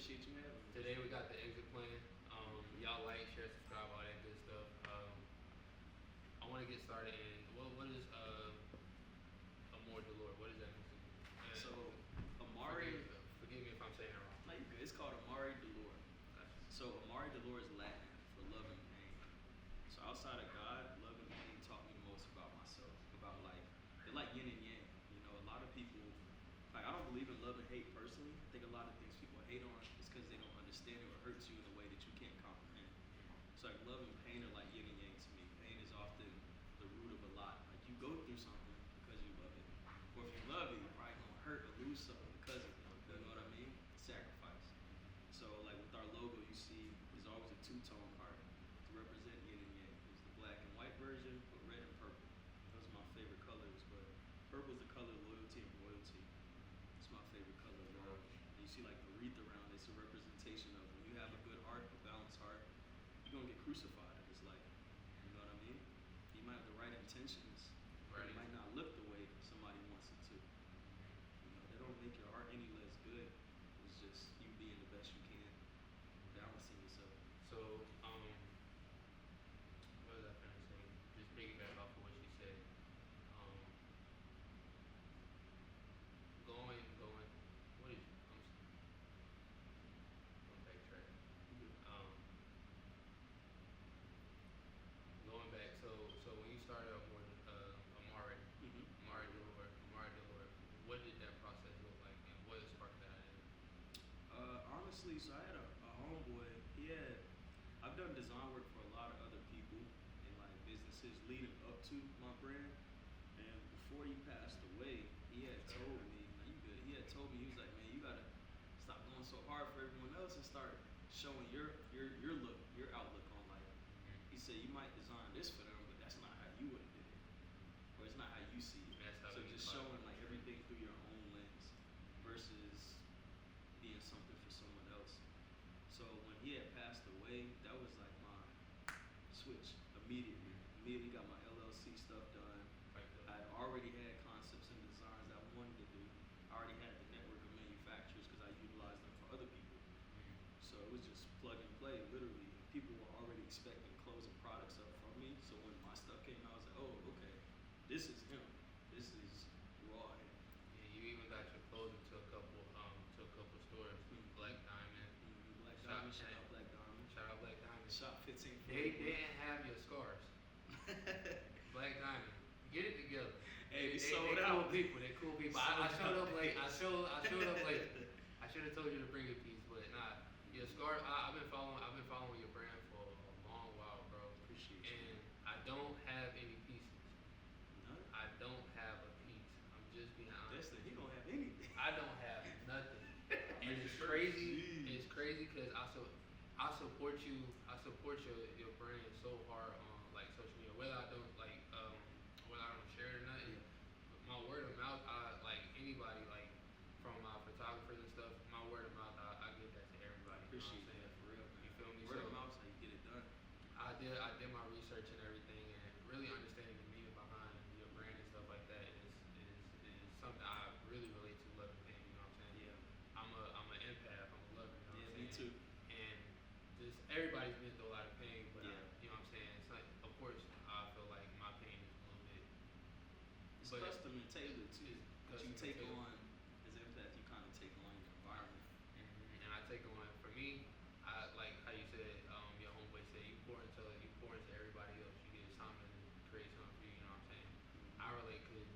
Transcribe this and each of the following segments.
appreciate you having me. Today we got the ExittPlan. Y'all like, share, subscribe, all that good stuff. I want to get started in what is Amare Dolore? What does that mean? So Amare, forgive me if I'm saying it wrong. no, you're good. It's called Amare Dolore. So Amare Dolore is Latin for love and pain. So outside of God, love and pain taught me the most about myself, about life. They're like yin and yang. You know, a lot of people, like I don't believe in love and hate personally. I think a lot of things people hate on is because they don't understand it or hurts you in a way that you can't comprehend. So like love and pain are like yin and yang to me. Pain is often the root of a lot. Like you go through something because you love it. Or if you love it, you're probably gonna hurt or lose something because of it. You know what I mean? Sacrifice. So like with our logo, you see there's always a two-tone heart to represent yin and yang. There's the black and white version, but red and purple. Those are my favorite colors, but purple is the color of loyalty and royalty. It's my favorite color of all. And you see like the wreath around it, it's a representation of when you have a good heart, a balanced heart, you're gonna get crucified in this life. You know what I mean? You might have the right intentions, but it might not look the way somebody wants it to. You know, they don't make your heart any less good. It's just you being the best you can, balancing yourself. So, what was I trying to say? Just piggyback off of what she said. Going. What is? I'm backtrack. Going back. So when you started up with Amare Dolore, what did that process look like, and what sparked that idea? Honestly, so I had a homeboy. I've done design work for a lot of other people and like businesses leading up to my brand. And before he passed away, he had told me, he had told me, he was like, man, you gotta stop going so hard for everyone else and start showing your look, your outlook on life. He said you might design this for them, but that's not how you would have did it, or it's not how you see it. So just showing like everything through your own lens versus being something for someone else. So when he had passed away, that was like my switch immediately. Immediately got my LLC stuff done. I had already had concepts and designs that I wanted to do. I already had the network of manufacturers because I utilized them for other people. So it was just plug and play, literally. People were already expecting closing products up from me. So when my stuff came out, I was like, oh, okay, this is him. This is raw. Yeah, you even got your clothing to a couple stores. Black Diamond. Black Diamond. Shout out Black Diamond. Shout out Black Diamond. Shop 15. They didn't have your scars. Black Diamond. Get it together. Hey, they sold cool out. People. They cool people. I showed up late. I showed up late. I should have told you to bring a piece, but nah. Your scars. I've been following your brand for a long while, bro. Appreciate you. And I don't have any pieces. None? I don't have a piece. I'm just being honest. He don't have anything. I don't have nothing. And it's crazy. It's crazy because I support you. I support your brand so hard on like social media. Whether I don't share it or nothing, my word of mouth, like anybody, like from my photographers and stuff, my word of mouth, I give that to everybody. Appreciate that for real. You feel me? Word of mouth, how you get it done. I did my research and everything, and really understanding the meaning behind your brand and stuff like that is something I really relate to, love and pain. You know what I'm saying? Yeah. I'm an empath. I'm a lover. You know what I'm saying? Me too. And just everybody's been through a lot of pain, but yeah. You know what I'm saying? It's like, of course, I feel like my pain is a little bit. It's custom and tailored too. But you take on as an empath, you kind of take on your environment. And I take on, for me, I like how you said, your homeboy said, you pour into everybody else. You get something to create something for you. You know what I'm saying? I relate because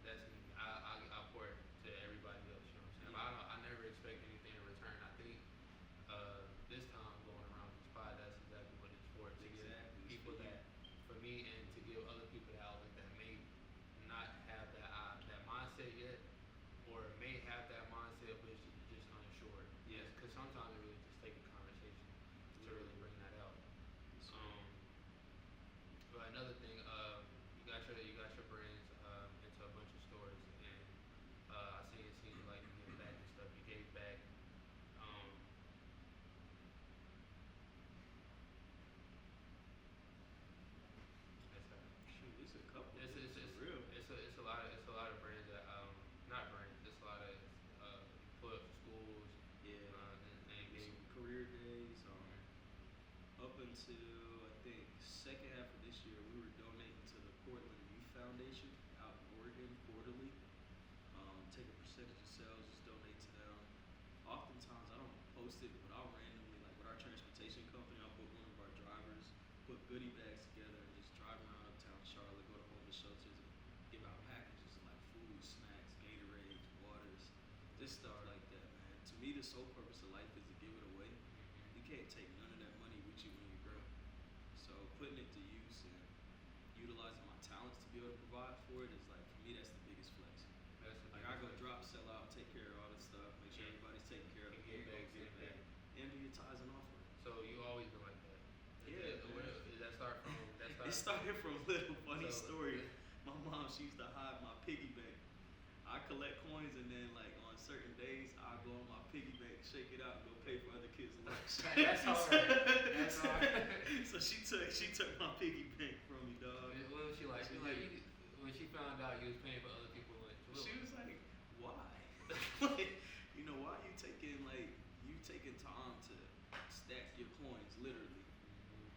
that's me. I pour to everybody else. You know what I'm saying? I never expect anything in return. I think this time going around this pod, that's exactly what it's for. To give people that, for me, and to give other people the outlet that may not have that mindset yet, until I think second half of this year, we were donating to the Portland Youth Foundation out in Oregon quarterly. Take a percentage of sales, just donate to them. Oftentimes, I don't post it, but I'll randomly, like with our transportation company, I'll put one of our drivers, put goodie bags together, and just drive around uptown Charlotte, go to homeless shelters, and give out packages of like food, snacks, Gatorades, waters, just stuff like that, man. To me, the sole purpose of life is to give it away. You can't take none of that money with you when you grow. So putting it to use and utilizing my talents to be able to provide for it is like, for me, that's the biggest flex. Like I go drop, sell out, take care of all this stuff, make sure everybody's taken care of. And get back, get back, and do your ties and offering. So you always been like that? Yeah. Did that start from? It started from a little funny So- story. My mom, she used to hide my piggy bank. I collect coins and then like on certain days I go on my piggy bank, shake it out, and go pay for other kids' lunch. That's hard. That's hard. So she took my piggy bank from me, dog. What was she like? She She like did. when she found out you was paying for other people. She was like, why? Like, you know, why you taking time to stack your coins, literally,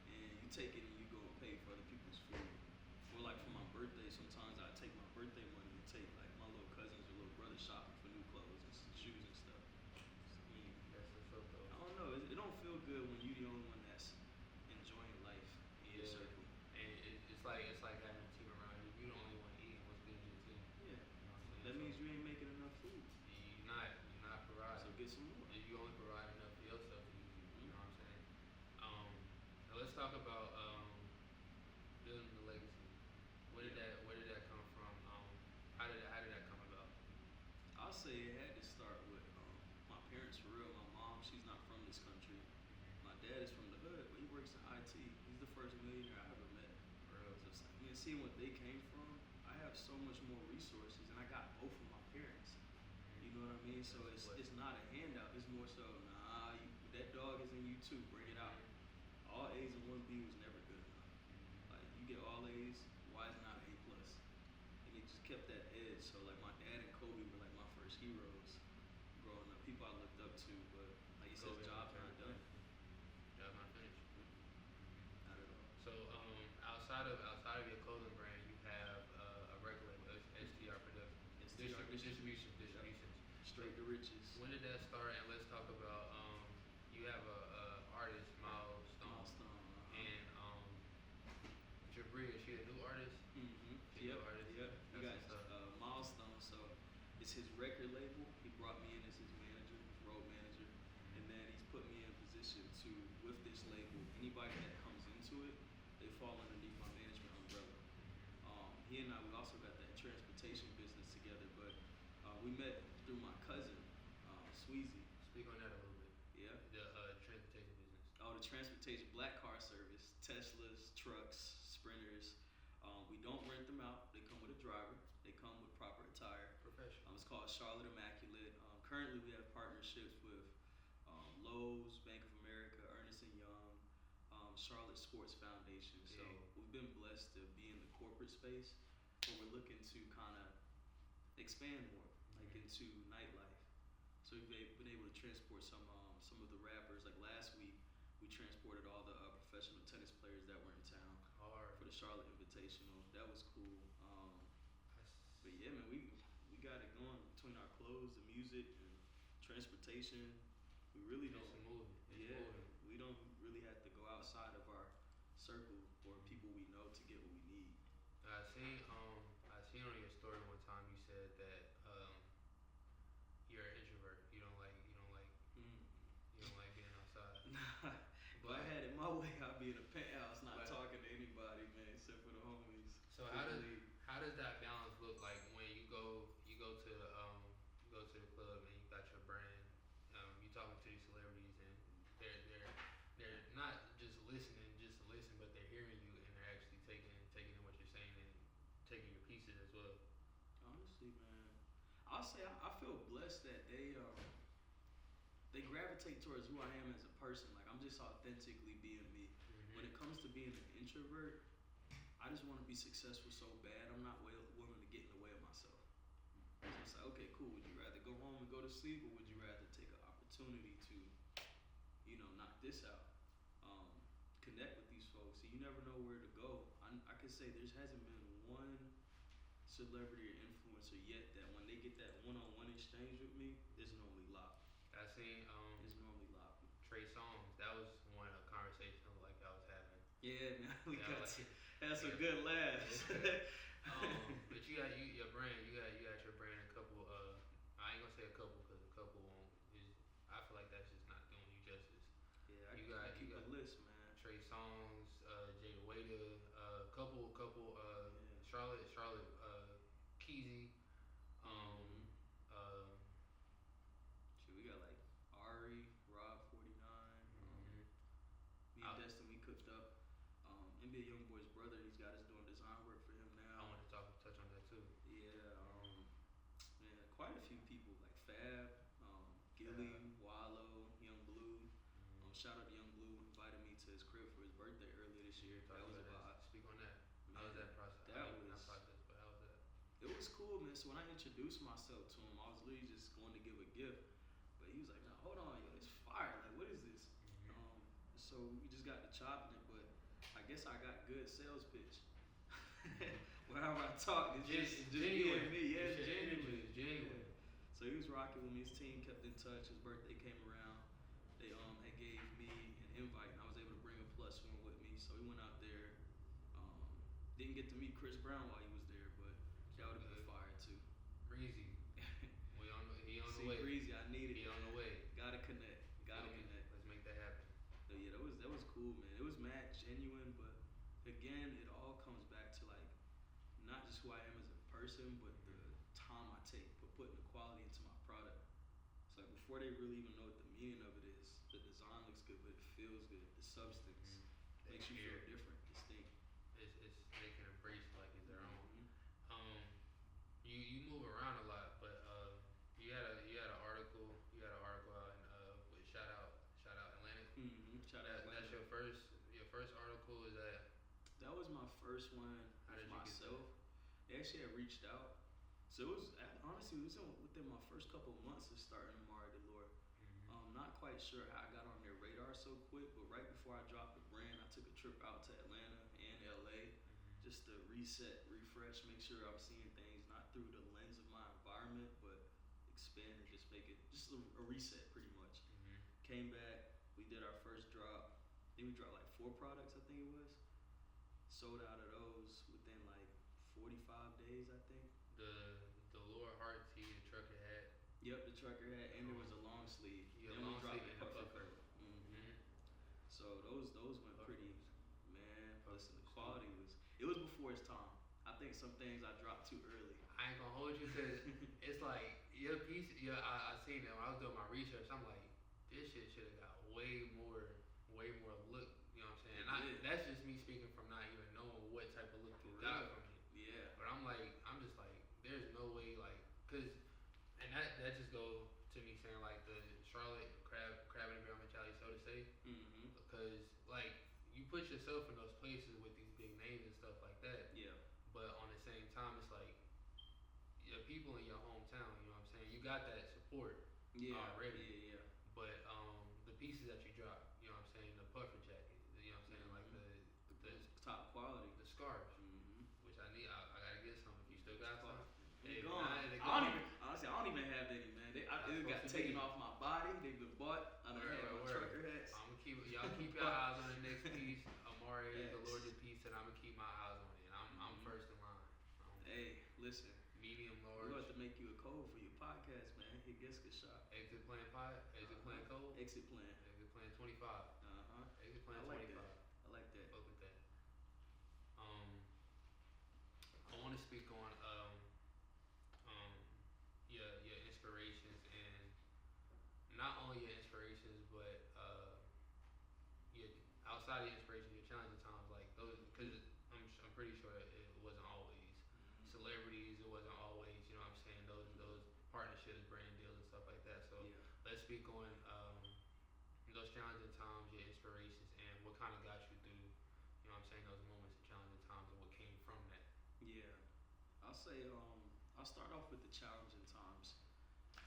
and you take it and you go and pay for other people's food. Or like for my birthday, sometimes I take my birthday money and take like my little cousins or little brother shopping for new clothes and shoes and stuff. So, I mean, That's what's up though. I don't know. It don't feel good when you the only one that's enjoying life in your circle. And it's like having a team around you. You the only one eating what's good in your team. Yeah. You know what I'm saying? That So means you ain't making enough food. you're not providing. So get some more. You only provide enough for yourself to use. You know what I'm saying? Now let's talk about building the legacy. Where did that come from? How did that come about? I'll say it had to start with my parents for real. My mom, she's not from this country. My dad is from the hood, but he works in IT. He's the first millionaire I ever met. For real. So it's like, you know, seeing what they came from, I have so much more resources, and I got both of my parents. You know what I mean? So it's not a handout. It's more so, that dog is in you too. Bring it out. All A's and one B was never good enough. Like you get all A's, why is not A plus? And it just kept that edge. So like my dad and Kobe were like my first heroes growing up. People I looked up to, but like you said, Kobe job's and not done. Job not finished. Not at all. So outside of your clothing brand, you have a record label, STR Production. STR Distributions. Straight to riches. When did that start? And let's talk about you have a artist, MylesStone, MylesStone. and Jabria. She a new artist. Mm-hmm. She a Yep. new artist. Yep. You got That's what's up. MylesStone. So it's his record label. He brought me in as his manager, his road manager, and then he's put me in a position to, with this label, anybody that comes into it, they fall underneath my management umbrella. He and I, we also got that transportation business together, but we met through my cousin, Sweezy. Speak on that a little bit. Yeah. The transportation business. Oh, the transportation, black car service, Teslas, trucks, Sprinters. We don't rent them out. They come with a driver. They come with proper attire. Professional. It's called Charlotte Immaculate. Currently, we have partnerships with Lowe's, Bank of America, Ernest & Young, Charlotte Sports Foundation. So we've been blessed to be in the corporate space, but we're looking to kind of expand more, like into nightlife. So we've been able to transport some of the rappers. Like last week, we transported all the professional tennis players that were in town Hard. for the Charlotte Invitational. That was cool. But yeah, man, we got it going between our clothes, the music, and transportation. We really don't. It's moving. It's Yeah, moving. we don't really have to go outside of our circle or people we know to get what we need. I seen on your story one time you said that you're an introvert. You don't like being outside. Nah, if I had it my way, I'd be in a penthouse not talking to anybody, man, except for the homies. So how does that balance look like when you go to the club and you got your brand, you talking to these celebrities and they're not just listening just to listen, but they're hearing you and they're actually taking in what you're saying and taking your pieces as well. Honestly, man, I'll say I feel blessed that they gravitate towards who I am as a person. Like I'm just authentically being me. Mm-hmm. When it comes to being an introvert, I just want to be successful so bad. I'm not willing to get in the way of myself. So it's like, okay, cool. Would you rather go home and go to sleep, or would you rather take an opportunity to, knock this out? connect with these folks. So you never know where to go. I could say there hasn't been one celebrity or influencer yet that when they get that one-on-one exchange with me, it's normally locked. I seen It's normally locked. Trey Songz. That was one a conversation like I was having. Yeah, man, we Yeah, got like, to have some good laughs. But you got your brand. You got your brand. A couple. I ain't gonna say a couple because a couple won't. I feel like that's just not doing you justice. Yeah, I keep got a list, man. Trey Songz, Jada Waiter, couple, Yeah. Charlotte, Keezy, Mhm. uh, Shit, we got like Ari, Rob 49. mm-hmm. Me and Destin, we cooked up. NBA YoungBoy's brother, he's got us doing design work for him I now. want to touch on that too. Yeah, man, quite a few people like Fab, Gilly, Wallow, Young Blue. Shout out to Young Blue, invited me to his crib for his birthday earlier this year. That was a vibe. Speak on that. Man, How was that process? That Not was. process, but how was that? It was cool, man. So when I introduced myself to him, I was literally just going to give a gift, but he was like, "No, hold on, yo, it's fire. Like, what is this?" Mm-hmm. So we just got to chopping it, but I guess I got good sales pitch. Whenever I talk, it's just genuine. me. Yeah, it's genuine. It's genuine. Yeah. So he was rocking with me. His team kept in touch. His birthday came around. They had gave me an invite, and I was able to bring a plus one with me. So we went out there. Didn't get to meet Chris Brown while he was there, but that would have been fire too. Breezy. He on the See, way. Breezy, I needed He that. on the way. Gotta connect. Let's make that happen. So yeah, that was cool, man. It was mad genuine, but again, it all comes back to like not just who I am as a person, but the time I take for putting the quality into my product. It's like before they really even know what the meaning of it is, the design looks good, but it feels good. The substance makes you feel different, distinct. It's they can embrace like it's their own. Mm-hmm. You move around a lot, but you had an article out in with shout out Atlantic. Mm-hmm. Shout out That's your first article. Is that? That was my first one How did with you get myself. They actually had reached out. So it was honestly it was within my first couple of months of starting Amare Dolore. Not quite sure how I got on their radar so quick, but right before I dropped the brand, I took a trip out to Atlanta and LA just to reset, refresh, make sure I'm seeing things not through the lens of my environment, but expand and just make it just a reset pretty much. Came back, we did our first drop. I think we dropped like 4 products, I think it was. Sold out of those within like 45 days, I think. The Dolore heart tee, the trucker hat. Yep, the trucker hat, and there was a long sleeve. Yeah, then long we dropped sleeve the and the puffer puffer. coat. So those went pretty. Man, listen, the quality was. It was before its time. I think some things I dropped too early. I ain't gonna hold you because it's like your piece. Yeah, I seen it when I was doing my research. I'm like, this shit should have got way more look. You know what I'm saying? That's just me speaking from not even knowing what type of look you got from it. Yeah. But I'm just like, there's no way, like, cause, and that just go to me saying like the Charlotte crab and bear mentality, so to say. Because like you put yourself in those places with these big names and stuff like that. Yeah. But on the same time, it's like your people in your hometown. You know what I'm saying? You got that support already. Yeah. But the pieces that you drop, you know what I'm saying? The puffer jacket, you know what I'm saying? Like the top quality. the scarves, which I need. I gotta get some. If you still got some, they gone. Honestly, I don't even have any, man. They got taken off my body. They've been bought. I don't have my trucker hats. I'm gonna keep your eyes on the next piece. Amare Dolore piece, and I'm gonna keep my eyes on it. I'm first in line. Hey, listen. Medium, large. We're about to make you a code for your podcast, man. Hit Giska shop. ExittPlan 5. ExittPlan code. ExittPlan. ExittPlan 25. ExittPlan 25. I like that. Fuck with that. I want to speak on your inspirations and not only your inspirations, but your outside of your inspirations, your challenging times, like those, because I'm pretty sure it wasn't always celebrities, it wasn't always, you know what I'm saying, those partnerships, brand deals and stuff like that. So let's speak on those challenging times, your inspirations, and what kind of got you through, you know what I'm saying, those moments of challenging times and what came from that. Yeah. I'll say I'll start off with the challenging times.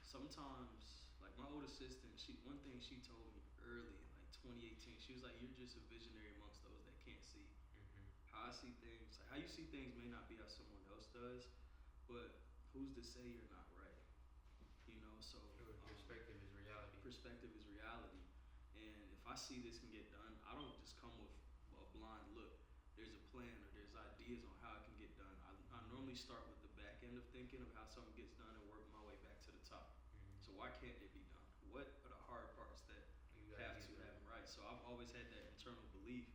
Sometimes, like my older sister, one thing she told me early, like 2018. She was like, "You're just a visionary amongst those that can't see." Mhm. How I see things, like how you see things, may not be how someone else does, but who's to say you're not right? You know, so Sure. Perspective is reality. perspective is reality. And if I see this can get done, I don't just come with a blind look. There's a plan or there's ideas on how it can get done. I normally start with the back end of thinking of how something gets done and work my way back to the top. Mhm. So why can't it be done? What are the hard parts that You gotta have get to through happen it. right? So I've always had that internal belief,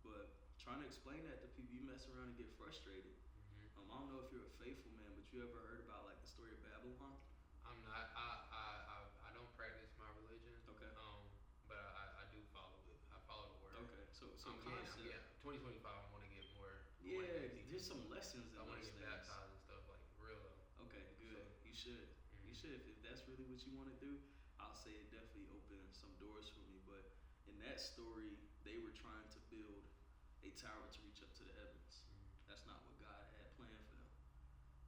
but trying to explain that to people, you mess around and get frustrated. Mhm. I don't know if you're a faithful man, but you ever heard about like the story of Babylon? I'm not. I don't practice my religion. Okay. But I do follow it. I follow the word. Okay. So I'm concept. getting. 2025. I want to get more. I wanna Yeah, get deeper. there's some lessons in I want those to get things. baptized and stuff like real though. Okay, good. So, You should. You mhm. should. If that's really what you want to do, I'll say it definitely opened some doors for me. But in that story, they were trying to build a tower to reach up to the heavens. Mhm. That's not what God had planned for them.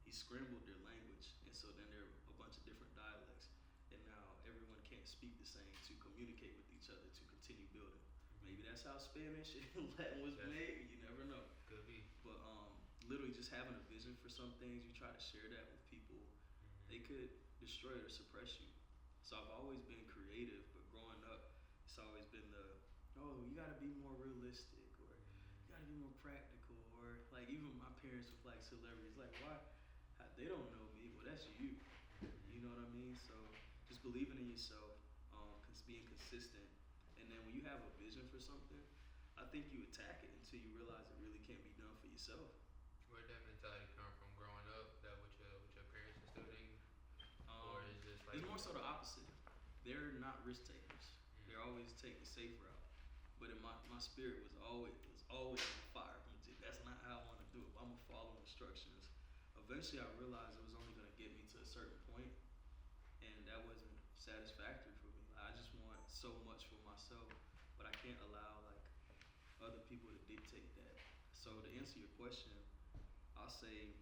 He scrambled their language, and so then there are a bunch of different dialects, and now everyone can't speak the same to communicate with each other to continue building. Maybe that's how Spanish and Latin was That's- made. You never know. Could be. But literally just having a vision for some things, you try to share that with people, they Mhm. could destroy it or suppress you. So I've always been creative, but growing up, it's always been oh, you gotta be more realistic, or you gotta be more practical, or like even my parents with like celebrities, like why? They don't know me. Well, that's you. You know what I mean? So just believing in yourself, being consistent, and then when you have a vision for something, I think you attack it until you realize it really can't be done for yourself. Where'd that mentality come from growing up? That what your parents instilled in you, or Um, is just like it's more so the opposite. They're not risk takers. Mm. They always take the safe route. But in my spirit was always on fire. That's not how I want to do it. I'm gonna follow instructions. Eventually, I realized it was only gonna get me to a certain point, and that wasn't satisfactory for me. I just want so much for myself, but I can't allow like other people to dictate that. So to answer your question, I'll say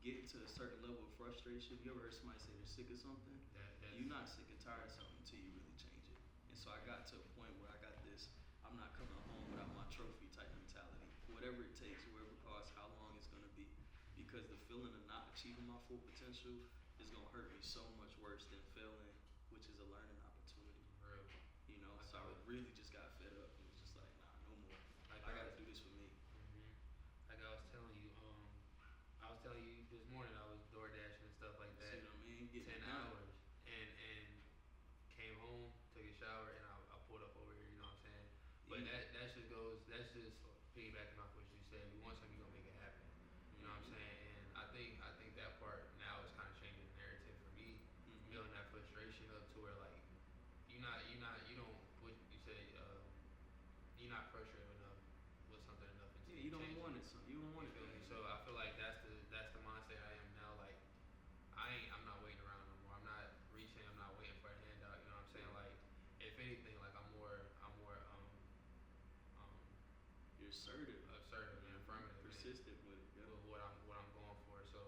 getting to a certain level of frustration. You ever heard somebody say they're sick of something? that's You're not sick and tired of something until you really change it. And so I got to a point where I got this I'm not coming home without my trophy type mentality. Whatever it takes, whatever it costs, how long it's gonna be. Because the feeling of not achieving my full potential is gonna hurt me so much worse than failing, which is a learning opportunity. real. You know, I so I feel it. really just got fed up. It was just like, nah, no more. Like I gotta do this for me. Mhm. Like I was telling you this morning, I was door dashing and stuff like See that. what I mean? Getting 10 it done. hours, and came home, took a shower, and I pulled up over here. You know what I'm saying? But Yeah. that just goes. That's just piggybacking off what you said. We want something, we gonna make it happen. You know what I'm Mhm. saying? And I think that part now is kind of changing the narrative for me, Mhm. building that frustration up to where like you don't what you say you're not frustrated enough with something enough until Yeah, you you don't change want it. it. So you don't want You it feel me? bad. So I feel like that's the mindset I am now. Like I'm not waiting around no more. I'm not reaching. I'm not waiting for a handout. You know what I'm saying? Like if anything, like I'm more um You're assertive. assertive and affirmative Persistent with it. Yep. with what I'm going for. So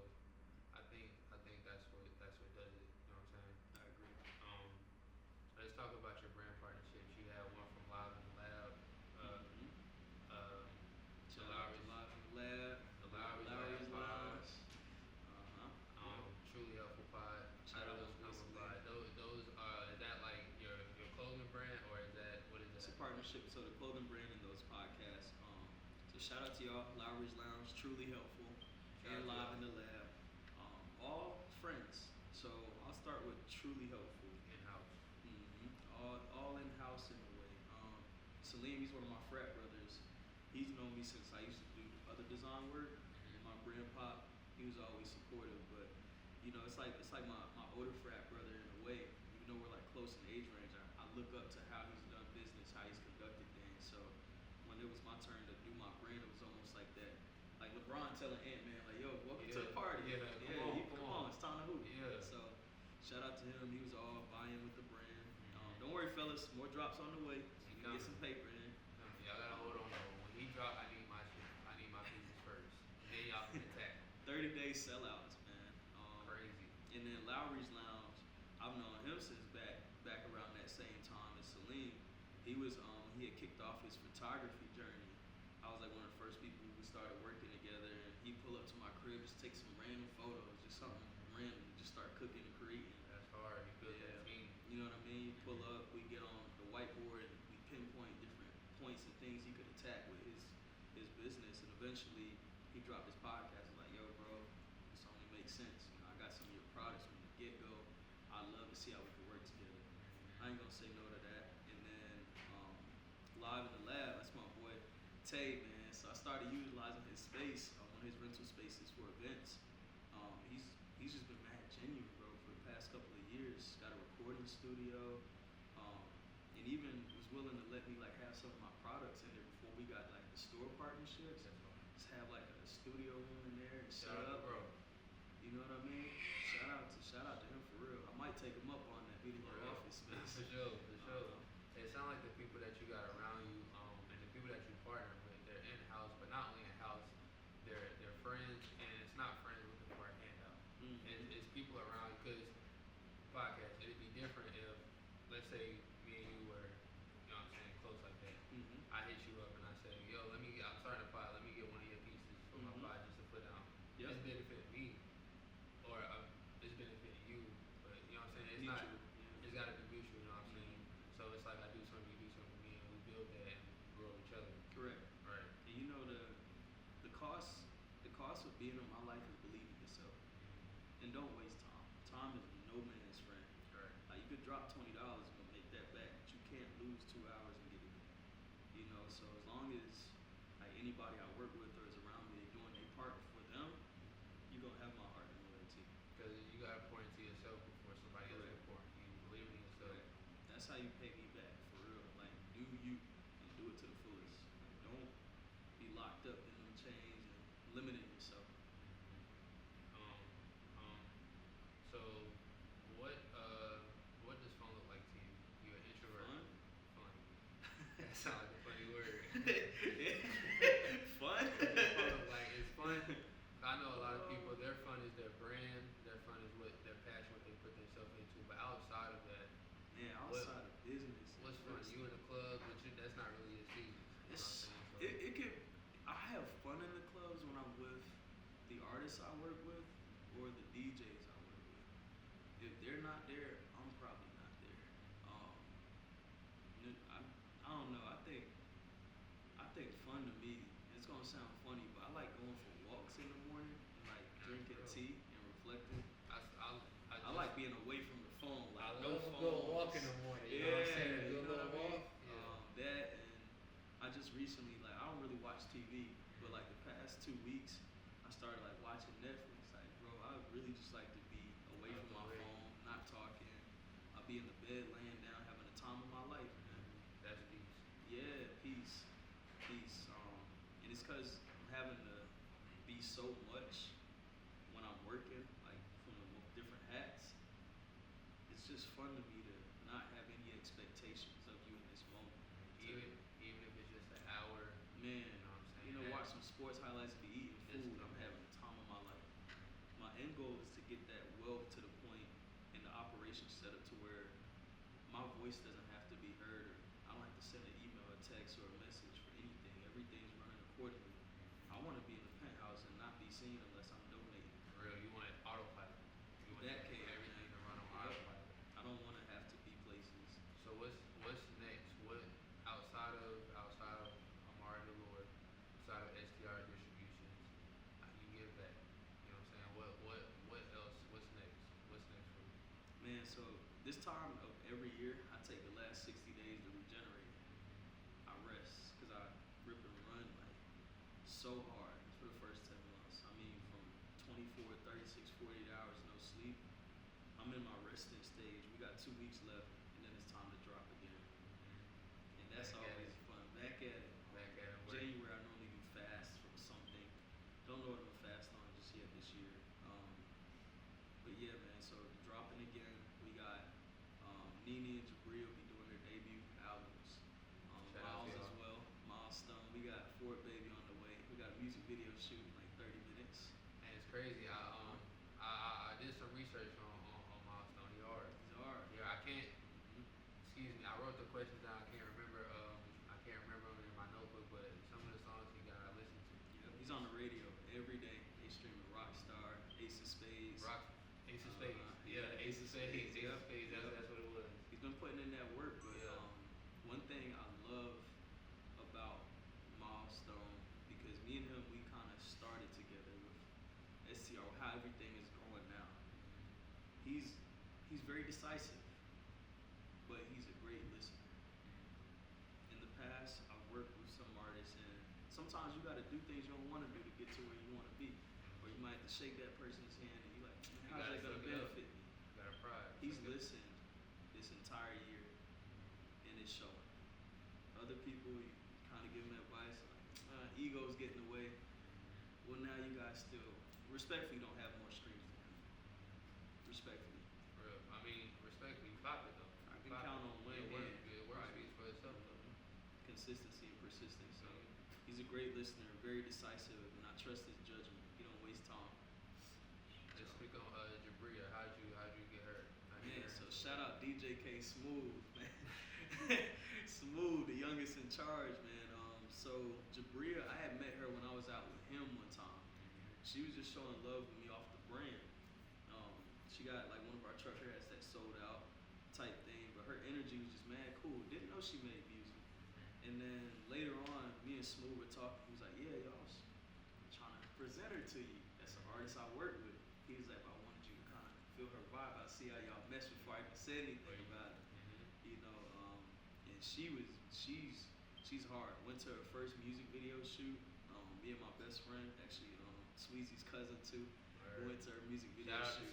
I think that's what does it. You know what I'm saying? I agree. Um, let's talk about your brand partnerships. You had one from Live in the Lab. Uh, Mhm. um, the Shout out to Lowry's, Live in the Lab. the Lowry's Lab Pod. Lounge. Yeah. Truly Helpful Pod. How Shout do out those my come voice of about? man. Those is that like your clothing brand or is that what is It's a that? partnership. So the clothing brand and those podcasts. So shout out to y'all. Lowry's Lounge, truly helpful, Shout out and to Live y'all. in the Lab. All friends. So I'll start with truly helpful. In house. All in house in a way. Salim, he's one of my frat brothers. He's known me since I used to do other design work. In my brand pop, he was always supportive. But you know, it's like my older frat brother in a way. Even though we're like close in age range, I look up to how he's done business, how he's conducted things. So when it was my turn to do my brand, it was almost like that. Like LeBron telling Ant-Man, like, yo, welcome to the party. Yeah, Come on, it's time to hoop. Yeah. So shout out to him. He was all buying with the brand. Don't worry, fellas. More drops on the way. So you can get some paper in. Y'all gotta hold on though. When he drop, I need my shit. I need my pieces first. Then y'all can attack. 30-day sellouts, man. Crazy. And then Lowry's Lounge, I've known him since back around that same time as Salim. he had kicked off his photography journey. I was like one of the first people who started working together, and he'd pull up to my crib, just take some random photos, just something random, just start cooking and creating. That's hard. You build that team. You know what I mean? Pull up, we get on the whiteboard, and we pinpoint different points and things he could attack with his business, and eventually he dropped his podcast. Like, yo, bro, this only makes sense. You know, I got some of your products from the get go. I'd love to see how we can work together. I ain't gonna say no to that. And then Live in the Lab, that's my boy Tay, man. So I started utilizing his space, one of his rental spaces for events. He's just been mad genuine, bro, for the past couple of years. Got a recording studio, and even was willing to let me like have some of my products in there before we got like the store partnerships. Just have like a studio room in there and set up, bro. You know what I mean? Shout out to him for real. I might take him up on that, be in your office space. For sure. It sounds like the people that you got around you, and the people that you partner with, they're in house, but not only in house, they're friends, and it's not friends looking for a handout. Mm-hmm. It's people around, because podcast, it'd be different if, let's say, me and you were, you know what I'm saying, close like that. Mm-hmm. I hit you up and I say, yo, I'm starting a pod, let me get one of your pieces for my pod just to put down. Yep. It's benefiting me, or it's benefiting you, but you know what I'm saying, it's Mutual. it's gotta be mutual, you know what I'm saying? So it's like I do something, you do something for me, and we build that and grow each other. Correct. Right. And you know the cost of being in my life is believing yourself. And don't waste time. Time is no man's friend. Right. Like you could drop $20 and make that back, but you can't lose 2 hours and get it back. You know, so as long as like anybody I work with or is around me, they're doing their part for them, you're gonna have my heart and loyalty. Because you gotta pour into yourself before somebody else can pour into you. Believe in yourself. Right. That's how you pay me back for real. Like do you and do it to the fullest. Like, don't be locked up in them chains and limiting yourself. So what does fun look like to you? You an introvert? Fun. That sounds like a funny word. Fun? It's fun. I know a lot of people, their fun is their brand, their fun is what their passion, what they put themselves into. But outside of that, outside of business, what's fun? You in the club, but that's not really your season. It could. I have fun in the clubs when I'm with the artists I work with or the DJs I work with. If they're not there, I'm probably not there. I don't know. I think fun to me. It's gonna sound funny, but I like going for walks in the morning and like drinking tea and reflecting. I like being away from the phone. Like I no love phone. a good walk in the morning. You know what I'm saying? You know what I mean? Yeah. That and I just recently like I don't really watch TV, but like the past 2 weeks I started like watching Netflix. Like bro, I really just like to be away from my phone, not talking. I'll be in the bed, laying down, having the time of my life, man. That's peace. Yeah, peace. And it's cause I'm having to be so much when I'm working, like from the different hats. It's just fun to me to not have any expectations of you in this moment. Even if it's just an hour. Man, you know what I'm saying? You know, watch some sports highlights, be eating food. I'm having the time of my life. My end goal is to get that wealth to the point and the operation set up to where my voice doesn't have to be heard. Or I don't have to send an email, a text, or a message for anything. Everything's running accordingly. I want to be in the penthouse and not be seen unless I'm donating. For real, you want it autopilot. You want everything to run on autopilot. I don't want to have to be places. So what's next? What outside of Amare Dolore, outside of Str Distributions, you give back. You know what I'm saying? What else? What's next? What's next for you? Man, so this time of every year, I take the last 60 days to regenerate. I rest because I rip and run like so hard for the first 10 months. I mean, from 24, 36, 48 hours, no sleep. I'm in my resting stage. We got 2 weeks left, and then it's time to drop again. And that's always fun. Back at it. January, I normally do fast from something. Don't know what I'm gonna fast on just yet this year. But yeah, man. So dropping again. We got NiiNii and Ajee will be doing their debut albums. Myles as well. MylesStone. We got Fort Baby on the way. We got a music video shoot in like 30 minutes. And it's crazy. I did some research on MylesStone. He's hard. He's hard. Yeah, I can't. Excuse me. I wrote the questions down. I can't remember Ace of Spades. Rock, Ace of Spades. Ace of Spades. Ace of Spades. That's what it was. He's been putting in that work, but one thing I love about MylesStone, because me and him, we kind of started together with STR, how everything is going now. He's very decisive, but he's a great listener. In the past, I've worked with some artists, and sometimes you got to do things you don't want to do to get to where you want to be. Or you might have to shake that person's hand, and you're like, how's that going to benefit me? You got to pride. He's listened this entire year, and it's showing. Other people, you kind of give them advice, like, ego's getting in the way. Well, now you guys still, respectfully, don't have more streams than him. Respectfully. Real. I mean, respectfully, pop it though. I can count on one hand. It works for itself though. Consistency and persistence. So he's a great listener, very decisive, and I trust his judgment. He don't waste time. Let's speak on Jabria. How'd you get hurt? So shout out DJ K Smooth, man. Smooth, the youngest in charge, man. So Jabria, I had met her when I was out with him one time. She was just showing love with me off the brand. She got like one of our truck hats that sold out type thing, but her energy was just mad cool. Didn't know she made music. And then later on, me and Smooth were talking. He was like, yeah, yo, I was trying to present her to you. That's an artist I work with. He was like, I wanted you to kind of feel her vibe. I see how y'all mess before I even said anything about it. You know, and she's hard. Went to her first music video shoot. Me and my best friend, actually, Sweezy's cousin too. We went to her music video shoot.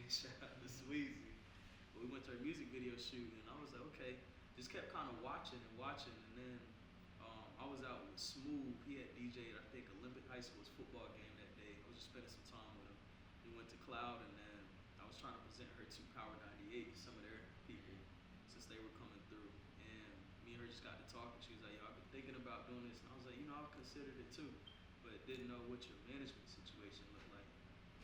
Shout out to Sweezy. We went to her music video shoot, and I was like, okay. Just kept kind of watching, and then I was out with Smooth. He had DJ'd, I think, Olympic High School's football game that day. I was just spending some time with him. We went to Cloud, and then I was trying to present her to Power 98, some of their people, since they were coming through. And me and her just got to talking. She was like, yo, I've been thinking about doing this. And I was like, I've considered it too, but didn't know what your management situation looked like.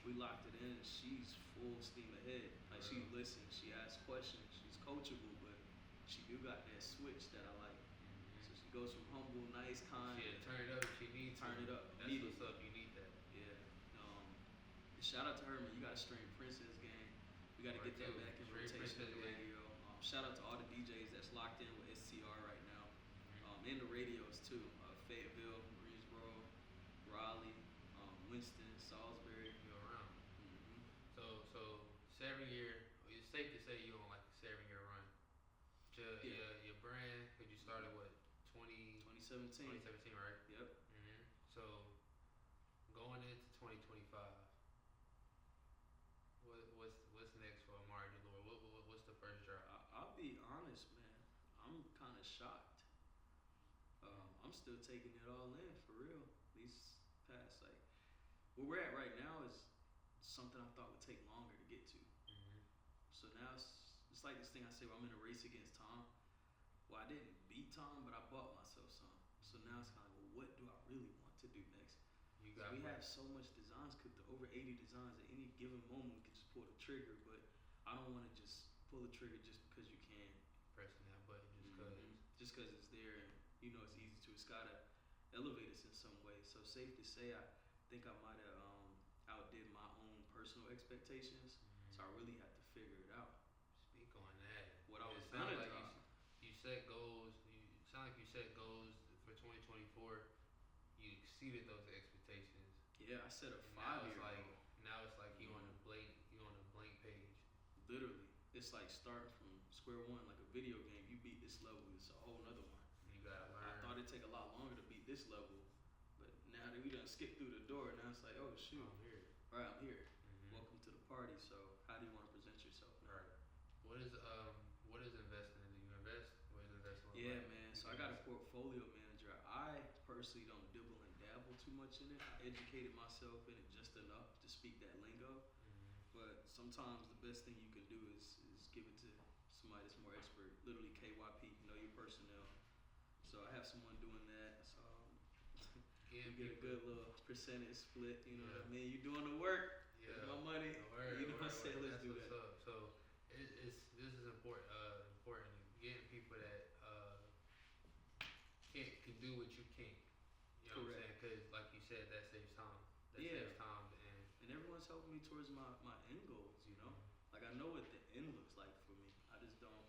We locked it in, and she's full steam ahead. Like, she listens, she asks questions, she's coachable, but she do got that switch that I like. So she goes from humble, nice, kind. Yeah, turn it up if you need to. Turn it up. That's what's up, you need that. Yeah. Shout out to her, man. You got to stream Princess Game. We got to get that back in rotation on the radio. Shout out to all the DJs that's locked in with STR right now. And the radios too. Fayetteville, Greensboro, Raleigh, Winston, Salisbury. You're around. So 7 year. It's safe to say you on like a 7-year run. Your brand. Cause you started what 2017, right? Yep. So going into 2025. What's next for Amare Dolore? What's the first drop? I'll be honest, man. I'm kind of shocked. I'm still taking it all in for real. These past where we're at right now is something I thought would take longer to get to. So now it's like this thing I say where I'm in a race against time. Well, I didn't beat time, but I bought myself some. So now it's kind of like, well, what do I really want to do next? We have so much designs cooked, over 80 designs at any given moment. We can just pull the trigger, but I don't want to just pull the trigger just because you can. Pressing that button just because it's there, and it's easy to. It's gotta elevate us in some way. So safe to say, I think I might have outdid my own personal expectations. So I really had to figure it out. Speak on that. What I was gonna drop. You set goals. You sound like you set goals for 2024. You exceeded those expectations. Yeah, I set a 5-year goal. Now it's like you on a blank page. Literally, it's like starting from square one, like a video game. You beat this level, it's a whole nother one. You gotta learn. I thought it'd take a lot longer to beat this level, but now that we done skipped through the door, now it's like, oh shoot, I'm here. Right, I'm here. Welcome to the party. So, how do you want to present yourself? Right. What is investing in? Do you invest? What is investing? Yeah, man. So I got a portfolio manager. I personally don't dibble and dabble too much in it. I educated myself in it just enough to speak that lingo. But sometimes the best thing you can do is give it to somebody that's more expert. Literally KYP, know your personnel. So I have someone doing that. So you get a good little percentage split. You know what I mean? You doing the work. Yeah. My money. You know what I'm saying? Let's do that. So this is important. Important getting people that can do what you can't. You know what I'm saying? Because like you said, that saves time. Saves time and everyone's always helping me towards my end goals, you know? Like I know what the end looks like for me. I just don't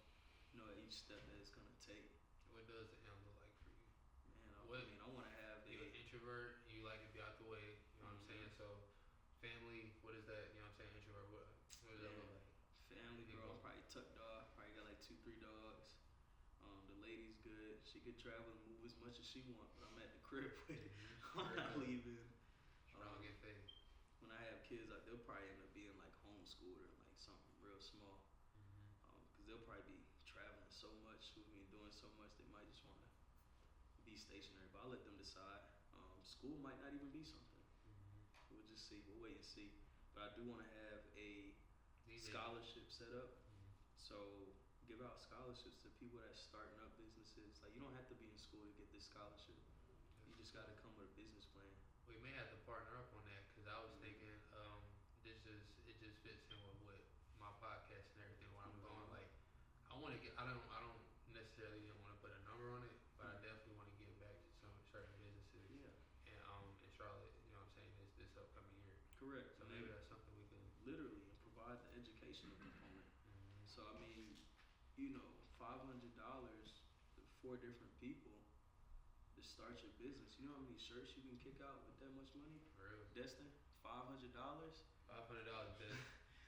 know each step that it's gonna take. What does the end look like for you? Man, What, I mean, I want to have you're an introvert, you like to be out the way, you know what I'm saying? So, family, what is that, you know what I'm saying? Introvert, what does that look like? Family, bro. I'm probably tucked off. Probably got like 2-3 dogs. The lady's good. She could travel and move as much as she want, but I'm at the crib with it. I'm not leaving. Strong and faith. When I have kids, like, they'll probably end up being like homeschooled or like something real small. Because they'll probably be traveling so much with me and doing so much, they might just want to be stationary. But I'll let them decide. School might not even be something. We'll just see. We'll wait and see. But I do want to have a scholarship set up. So give out scholarships to people that's starting up businesses. Like, you don't have to be in school to get this scholarship. You just got to come with a business plan. We may have to partner up on that because I was thinking it just fits in with what my podcast and everything. Where I'm going, like I want to get. I don't necessarily want to put a number on it, but I definitely want to give back to some certain businesses. Yeah. And in Charlotte, you know what I'm saying, this upcoming year. Correct. So maybe that's something we can literally provide the educational component. So I mean, you know, $500 for 4 different people to start your business. You know how many shirts you can kick out with that much money? For real. Destin, $500. $500, Destin.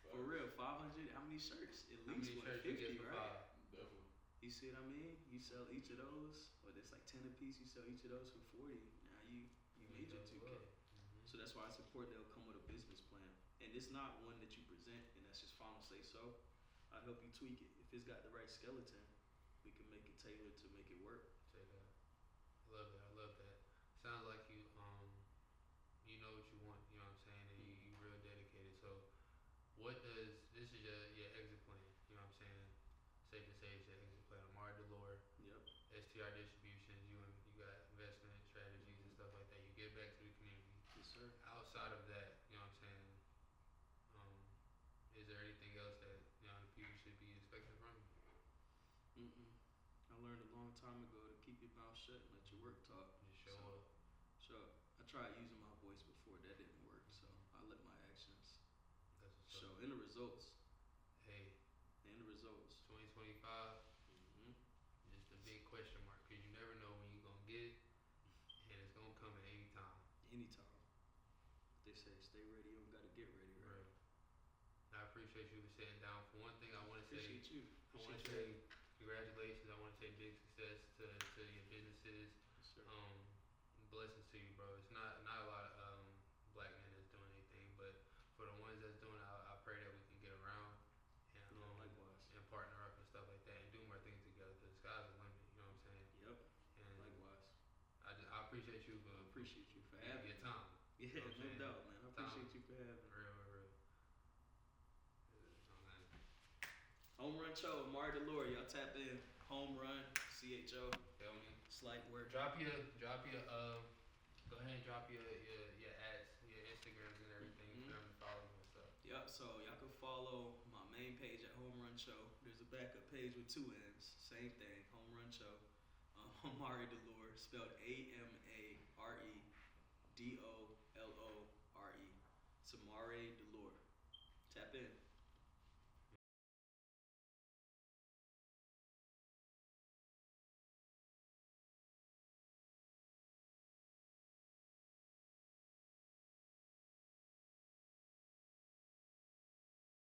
For real, 500. How many shirts? At least how many shirts 50, you get for right? 5? Definitely. You see what I mean? You sell each of those, or it's like 10 a piece. You sell each of those for 40. Now you made your 2K. So that's why it's important they'll come with a business plan. And it's not one that you present and that's just final say so. I help you tweak it. If it's got the right skeleton, we can make it tailored to make it work. Say that. I love that. Sounds like you know what you want, you know what I'm saying, and you real dedicated. So what does this is your exit plan, you know what I'm saying? Safe to say it's your exit plan. Amare Dolore. Yep. Str Distributions, you got investment strategies and stuff like that. You give back to the community. Yes, sir. Outside of that, you know what I'm saying, is there anything else that the people should be expecting from you? I learned a long time ago to keep your mouth shut and let your work talk. Just show up. Show up. I tried using my voice before, that didn't work, so I let my actions show. In the results. Hey. In the results. 2025. Just a big question mark because you never know when you're gonna get it, and it's gonna come at any time. Anytime. They say stay ready, you don't gotta get ready, right? I appreciate you for sitting down. For one thing, I want to say, I want to say congratulations. I want to say big success to your businesses. Yes, sir. Blessings to you, bro. It's not a lot of black men that's doing anything, but for the ones that's doing it, I pray that we can get around and likewise. And partner up and stuff like that and do more things together. Because the sky's the limit. You know what I'm saying? Yep. And likewise. I appreciate you for having your time. Yeah, you know no doubt, man. I appreciate you for having me. Real. Homeruncho, Amare Dolore, y'all tap in. Home run, CHO. Feel me? Slight work. Go ahead and drop your ads, your Instagrams and everything for them to follow you and stuff. Yep, so y'all can follow my main page at Homeruncho. There's a backup page with 2 N's. Same thing, Homeruncho. Amare Dolore, spelled AMARE DOLORE.